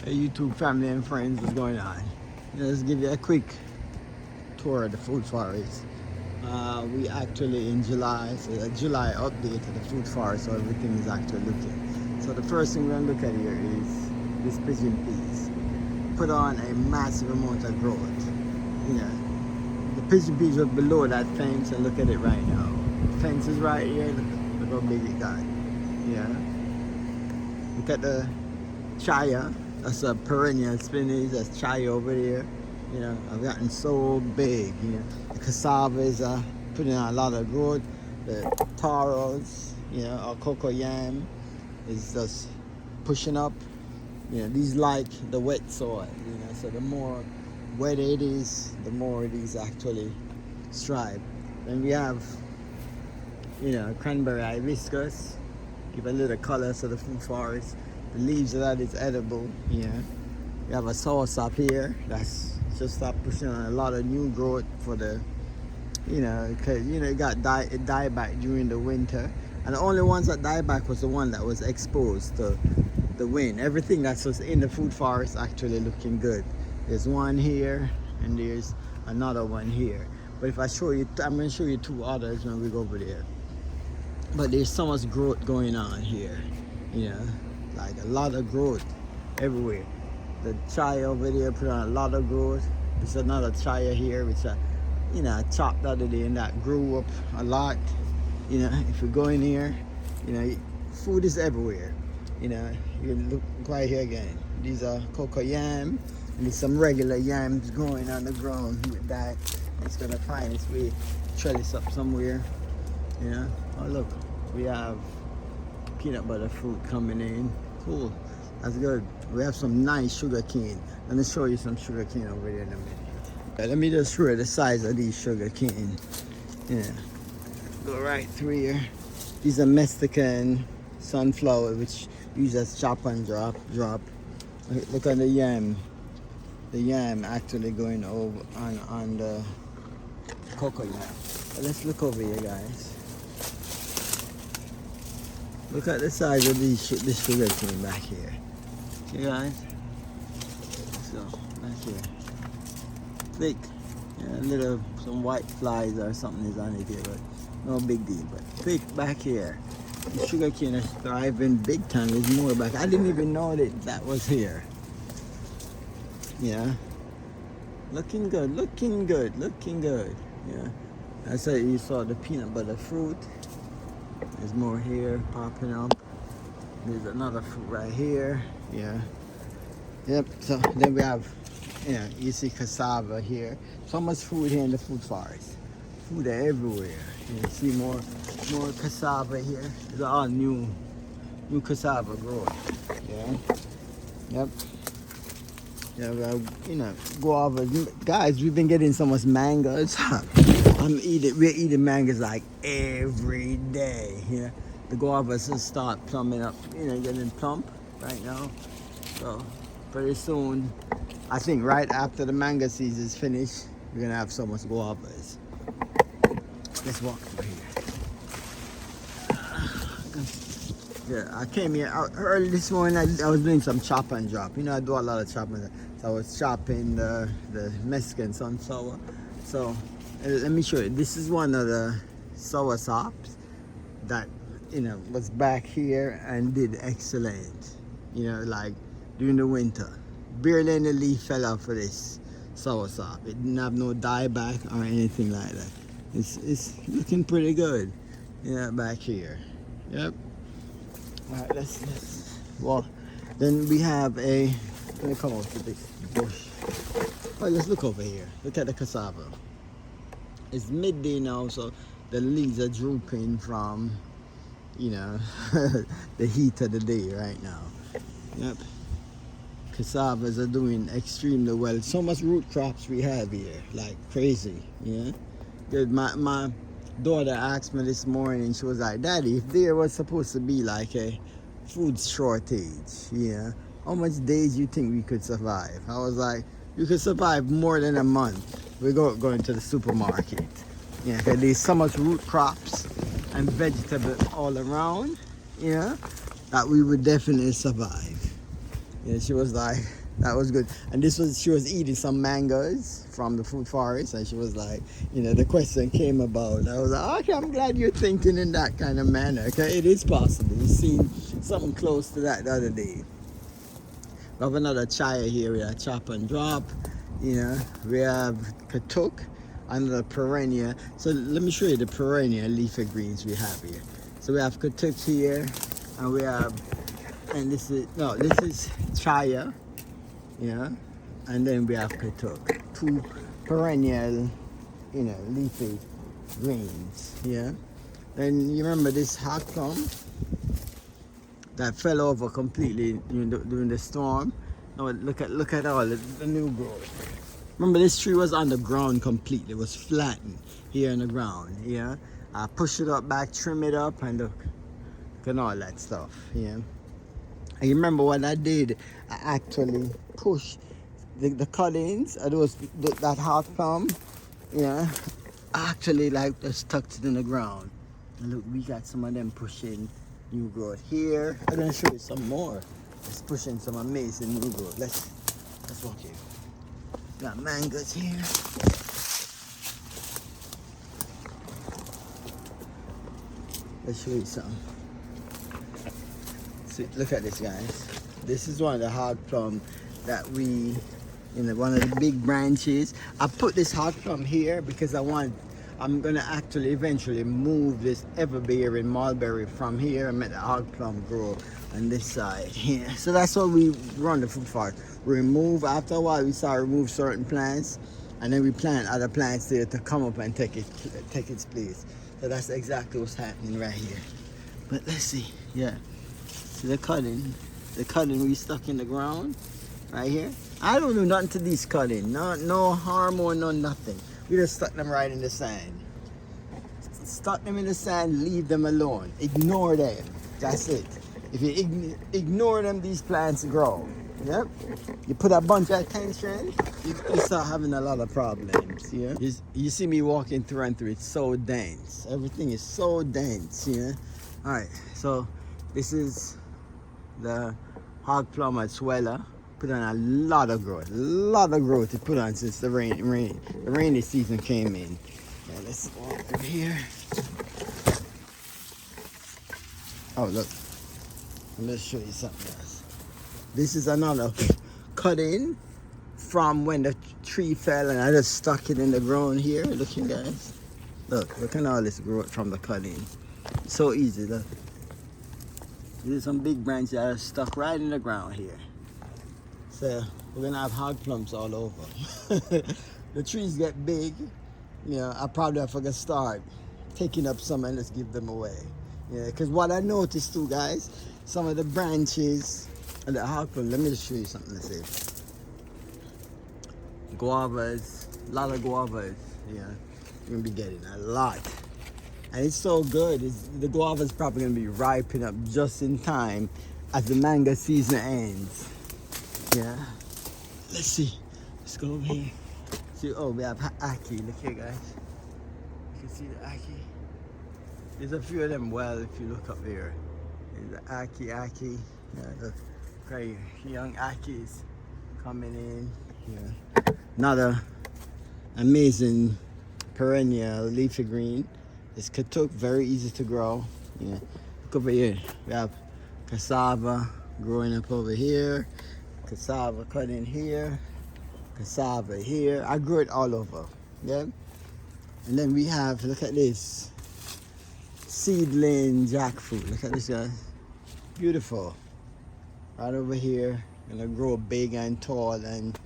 Hey YouTube family and friends, what's going on? Let's give you a quick tour of the food forest. We actually in July, so a July update of the food forest, so everything is actually looking. So the first thing we're gonna look at here is this pigeon peas. Put on a massive amount of growth. You know, the pigeon peas are below that fence, and look at it right now. The fence is right here. Look how big it got. Yeah. Look at the chaya. That's a perennial spinach. That's chai over there. You know, I've gotten so big. You know, the cassava is putting on a lot of growth. The taros, you know, our cocoa yam is just pushing up. You know, these like the wet soil. You know, so the more wet it is, the more these actually strive. Then we have, you know, cranberry hibiscus. Give a little color to the food forest. The leaves of that is edible. Yeah, we have a soursop here that's just start pushing on a lot of new growth for the, you know, because you know it died back during the winter, and the only ones that died back was the one that was exposed to the wind. Everything that's just in the food forest actually looking good. There's one here and there's another one here. But if I show you, I'm going to show you two others when we go over there. But there's so much growth going on here, you know. Like a lot of growth everywhere. The chai over there put on a lot of growth. There's another chai here which you know, I chopped the other day and that grew up a lot. You know, if you go in here, you know, food is everywhere. You know, you can look right here again. These are cocoa yam, and there's some regular yams growing on the ground with that. It's gonna find its way, trellis up somewhere. You know, oh look, we have peanut butter fruit coming in. Cool, that's good. We have some nice sugar cane. Let me show you some sugar cane over there in a minute. Let me just show you the size of these sugar cane. Yeah, go right through here. These are Mexican sunflower, which use as chop and drop. Look at the yam. The yam actually going over on the cocoa yam. But let's look over here, guys. Look at the size of this sugar cane back here. See, guys? So, back here. Thick. Yeah, some white flies or something is on it here, but no big deal. But thick back here. The sugar cane is thriving big time. There's more back. I didn't even know that was here. Yeah. Looking good, looking good, looking good. Yeah. That's how you saw the peanut butter fruit. There's more here popping up. There's another fruit right here. Yeah. Yep. So then we have, you know, you see cassava here. So much food here in the food forest. Food everywhere. You see more cassava here. These are all new cassava growth. Yeah. Yep. Yeah, well, you know, guava. Guys, we've been getting so much mangoes. We're eating mangoes like every day. Yeah, the guavas will start plumbing up. You know, getting plump right now. So pretty soon, I think right after the mango season is finished, we're gonna have so much guavas. Let's walk over here. Yeah, I came here early this morning. I was doing some chop and drop. You know, I do a lot of chopping. So I was chopping the Mexican sunflower. So let me show you. This is one of the sour sops that, you know, was back here and did excellent. You know, like during the winter. Barely any leaf fell off for this sour sop. It didn't have no dieback or anything like that. It's looking pretty good. Yeah, back here. Yep. Alright, let's well, then we have let me come over to this bush. Oh, let's look over here. Look at the cassava. It's midday now, so the leaves are drooping from, you know, the heat of the day right now. Yep. Cassavas are doing extremely well. So much root crops we have here, like crazy. Yeah. Good. My daughter asked me this morning, she was like, Daddy, if there was supposed to be like a food shortage, yeah, how much days you think we could survive? I was like, you could survive more than a month. We're going to the supermarket. Yeah, because there's so much root crops and vegetables all around, yeah, that we would definitely survive. Yeah, she was like, that was good. And she was eating some mangoes from the food forest, and she was like, the question came about. I was like, okay, I'm glad you're thinking in that kind of manner. Okay, it is possible. We seen something close to that the other day. We have another chaya here with a chop and drop. We have katuk, another perennia. So let me show you the perennia leafy greens we have here. So we have katuk here, and we have, and this is chaya, and then we have katuk, two perennial, leafy greens, Then you remember this hot plum that fell over completely during the storm. Now look at all the new growth. Remember, this tree was on the ground completely. It was flattened here in the ground. I push it up back, trim it up, and look at all that stuff. And you remember what I did? I actually pushed the cuttings. That hot plum. I actually just tucked it in the ground. And look, we got some of them pushing new growth here. I'm gonna show you some more. It's pushing some amazing new growth. Let's walk here. Got mangoes here. Let's show you some. See, look at this, guys. This is one of the hot plum that we, one of the big branches. I put this hot plum here because I'm gonna actually eventually move this everbearing mulberry from here and make the hot plum grow on this side here. So that's what we run the food for. After a while we start remove certain plants, and then we plant other plants there to come up and take its place. So that's exactly what's happening right here. But let's see, see the cutting we stuck in the ground right here. I don't do nothing to these cutting, no hormone, no nothing. We just stuck them right in the sand. Stuck them in the sand, leave them alone. Ignore them. That's it. If you ignore them, these plants grow. Yep. You put a bunch of attention, you start having a lot of problems. You see me walking through and through. It's so dense. Everything is so dense. All right. So this is the hog plum at Swella. Put on a lot of growth. It put on since the rainy season came in. Let's walk through here. Oh look, let's show you something else. This is another cutting from when the tree fell, and I just stuck it in the ground here. Look, you guys. Look at all this growth from the cutting. So easy. Look. There's some big branches that are stuck right in the ground here. So we're gonna have hog plums all over. The trees get big, I probably have to start taking up some and just give them away. Because what I noticed too, guys, some of the branches of the hog plum, let me just show you something to say. Guavas, a lot of guavas, you're gonna be getting a lot. And it's so good. The guava's probably gonna be ripening up just in time as the mango season ends. Let's see. Let's go over here. See, we have aki. Look here, guys. You can see the aki. There's a few of them. Well, if you look up here, there's the aki. Look right here. Young akis coming in. Another amazing perennial leafy green. It's katuk, very easy to grow. Look over here. We have cassava growing up over here. Cassava cut in here, cassava here. I grew it all over, And then we have, look at this, seedling jackfruit. Look at this, guys. Beautiful. Right over here, gonna grow big and tall and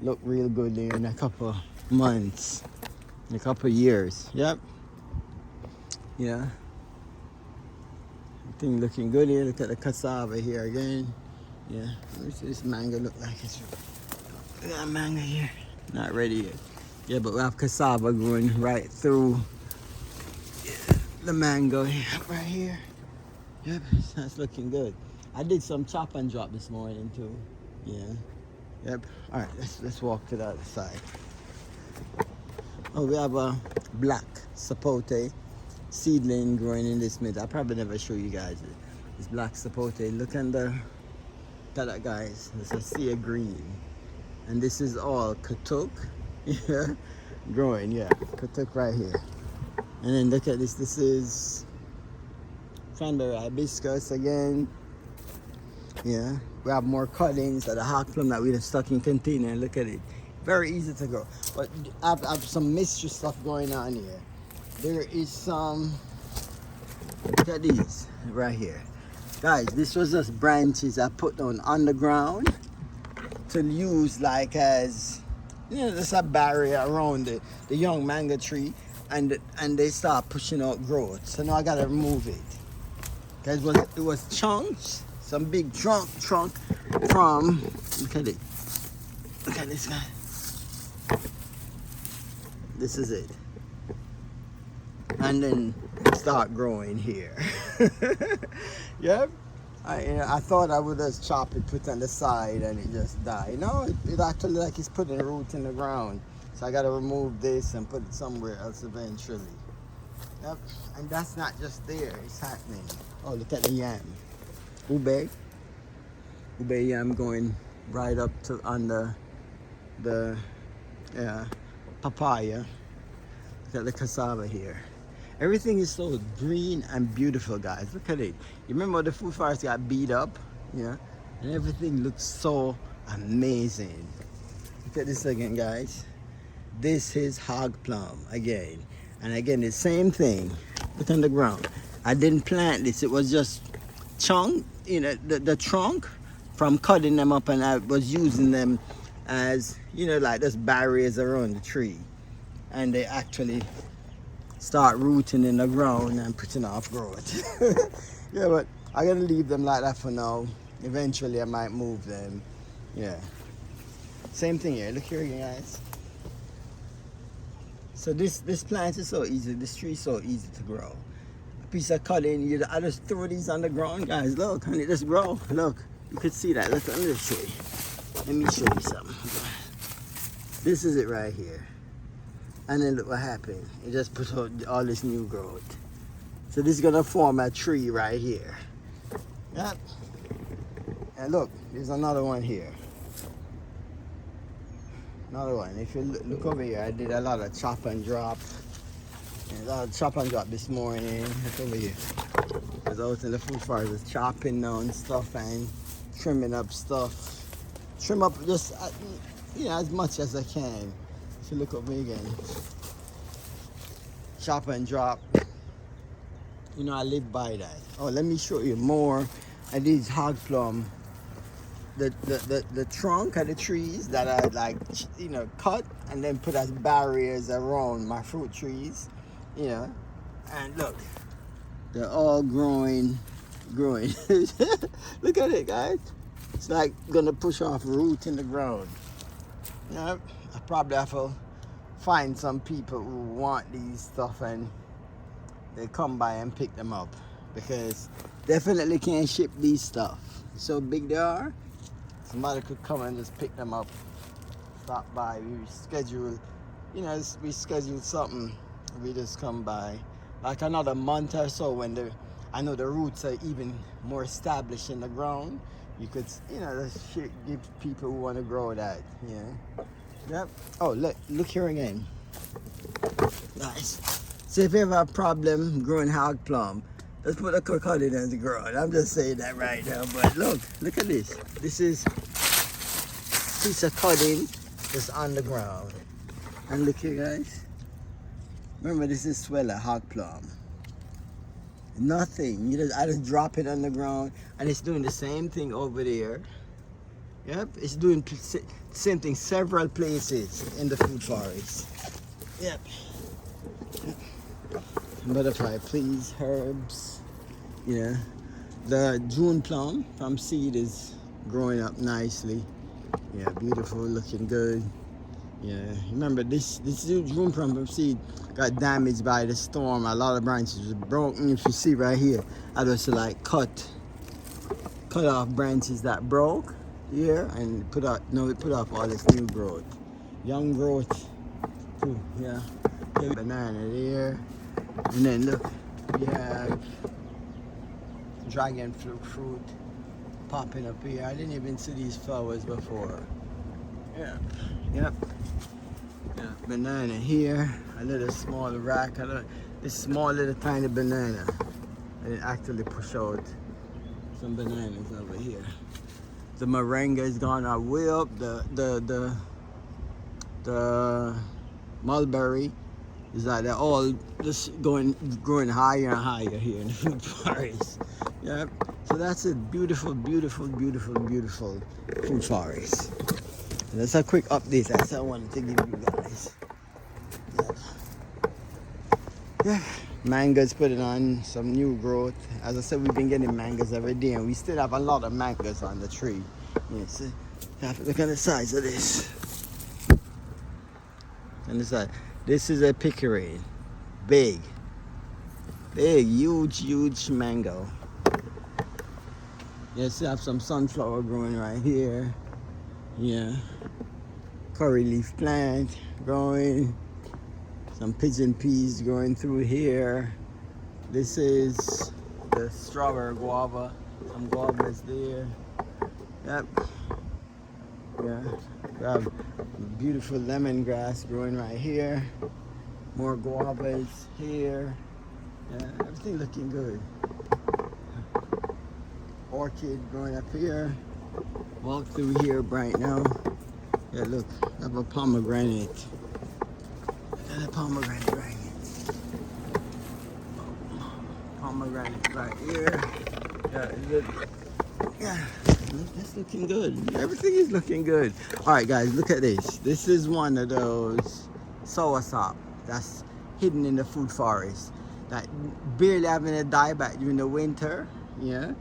look real good in a couple months, in a couple years. Everything looking good here. Look at the cassava here again. Let me see this mango look like. Look at that mango here. Not ready yet. But we have cassava growing right through the mango here, right here. That's looking good. I did some chop and drop this morning too. All right, let's walk to the other side. We have a black sapote seedling growing in this mid. I probably never show you guys it. This black sapote. Look at Look at that, guys. It's a sea of green. And this is all katuk. Yeah. Growing, yeah. Katuk right here. And then look at this. This is cranberry hibiscus again. Yeah. We have more cuttings of the hawk plum that we have stuck in container. Look at it. Very easy to grow. But I have some mystery stuff going on here. There is some, look at these right here. Guys, this was just branches I put down on the ground to use like as, you know, just a barrier around the young mango tree, and they start pushing out growth. So now I gotta remove it. Guys, it was chunks, some big trunk from, look at it. Look at this guy. This is it. And then start growing here. Yep. I thought I would just chop it, put it on the side, and it just died. No, it actually like it's putting a root in the ground. So I gotta remove this and put it somewhere else eventually. Yep. And that's not just there, it's happening. Oh, look at the yam. Ube yam going right up to under the papaya. Look at the cassava here. Everything is so green and beautiful, guys. Look at it. You remember the food forest got beat up? Yeah. And everything looks so amazing. Look at this again, guys. This is hog plum again. And again, the same thing. Look on the ground. I didn't plant this. It was just chunk, you know, the trunk from cutting them up, and I was using them as, you know, like just barriers around the tree. And they actually start rooting in the ground and putting off growth. Yeah, but I'm gonna leave them like that for now. Eventually I might move them. Yeah. Same thing here. Look here again, guys. So this plant is so easy. This tree is so easy to grow. A piece of cutting, I just throw these on the ground, guys. Look, and it just grow. Look, you could see that. Look, let me show you. Let me show you something. This is it right here. And then look what happened. It just put out all this new growth. So this is gonna form a tree right here. Yep. And look, there's another one here. Another one. If you look over here, I did a lot of chop and drop. And a lot of chop and drop this morning. Look over here. I was out in the food forest just chopping down stuff and trimming up stuff. Trim up just, you know, as much as I can. If you look over again. Chop and drop. You know, I live by that. Oh, let me show you more of these hog plum. The trunk of the trees that I like, you know, cut and then put as barriers around my fruit trees, you know. And look, they're all growing. Look at it, guys. It's like gonna push off root in the ground. Yeah, I probably have to find some people who want these stuff and they come by and pick them up, because definitely can't ship these stuff. So big they are. Somebody could come and just pick them up, stop by. We schedule, you know, we schedule something. We just come by like another month or so when I know the roots are even more established in the ground. You could, you know, just give people who want to grow that. Yeah. Yep. Oh, look here again. Nice. So if you have a problem growing hog plum, let's put a cut in as it grows. I'm just saying that right now, but look at this. This is a piece of cutting that's on the ground. And look here, guys. Remember, this is swella hog plum. Nothing. I just drop it on the ground, and it's doing the same thing over there. Yep, it's doing the same thing several places in the food forest. Yep. Butterfly, please, herbs. Yeah, the June plum from seed is growing up nicely. Yeah, beautiful, looking good. Yeah, remember this June plum from seed got damaged by the storm. A lot of branches were broken. If you see right here, I just like cut off branches that broke here and put off all this new growth, young growth too. Yeah, banana there. And then look, we have dragon fruit, popping up here. I didn't even see these flowers before. Yeah, yep. Yeah, banana here, a little small rack, this small little tiny banana. I didn't actually push out some bananas over here. The moringa is gone way up. The mulberry is like they're all just growing higher and higher here in the food forest. Yep. So that's a beautiful, beautiful, beautiful, beautiful food forest. And that's a quick update that's I wanted to give you guys. Yeah. Mangoes putting on some new growth. As I said, we've been getting mangoes every day, and we still have a lot of mangoes on the tree. Yes. Look at the size of this. And this is a pickering. Big, huge mango. Yes, you have some sunflower growing right here. Yeah. Curry leaf plant growing. Some pigeon peas growing through here. This is the strawberry guava. Some guavas there. Yep. Yeah. We have beautiful lemongrass growing right here. More guavas here. Yeah, everything looking good. Orchid growing up here. Walk through here right now. Yeah, look, I have a pomegranate. Look at the pomegranate right here. Pomegranate right here. Yeah, that's looking good. Everything is looking good. All right, guys, look at this. This is one of those soursop that's hidden in the food forest that barely having a dieback during the winter. Yeah,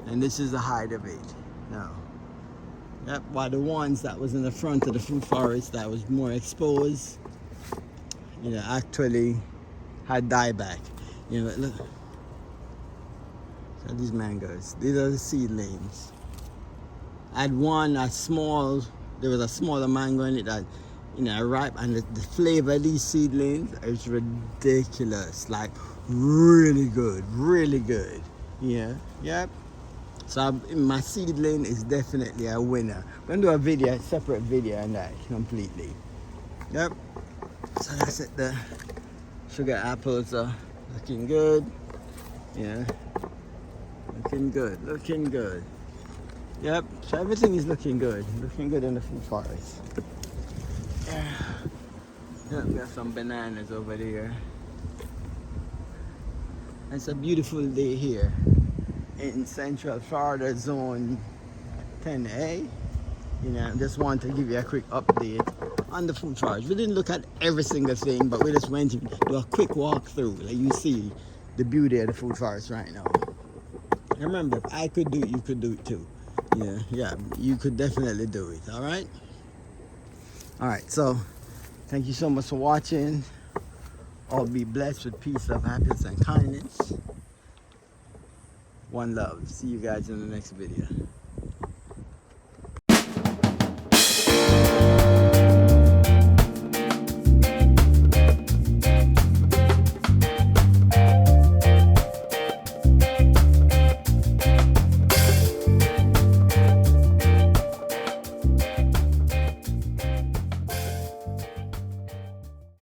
and this is the height of it now. Yep, while the ones that was in the front of the food forest that was more exposed, you know, actually had dieback. You know, look at these mangoes. These are the seedlings. I had one, there was a smaller mango in it that, you know, ripe, and the flavor of these seedlings is ridiculous. Like, really good, really good. Yeah, yep. So my seedling is definitely a winner. I'm gonna do a separate video on that completely. Yep. So that's it. The sugar apples are looking good. Yeah. Looking good. Yep. So everything is looking good in the food forest. Yeah. Yep, we got some bananas over there. It's a beautiful day here in Central Florida, Zone 10A. You know, I just wanted to give you a quick update on the food forest. We didn't look at every single thing, but we just went to do a quick walkthrough. Like, you see the beauty of the food forest right now. Remember, if I could do it, you could do it too. Yeah, you could definitely do it. All right. So thank you so much for watching. All be blessed with peace, love, happiness, and kindness. One love. See you guys in the next video.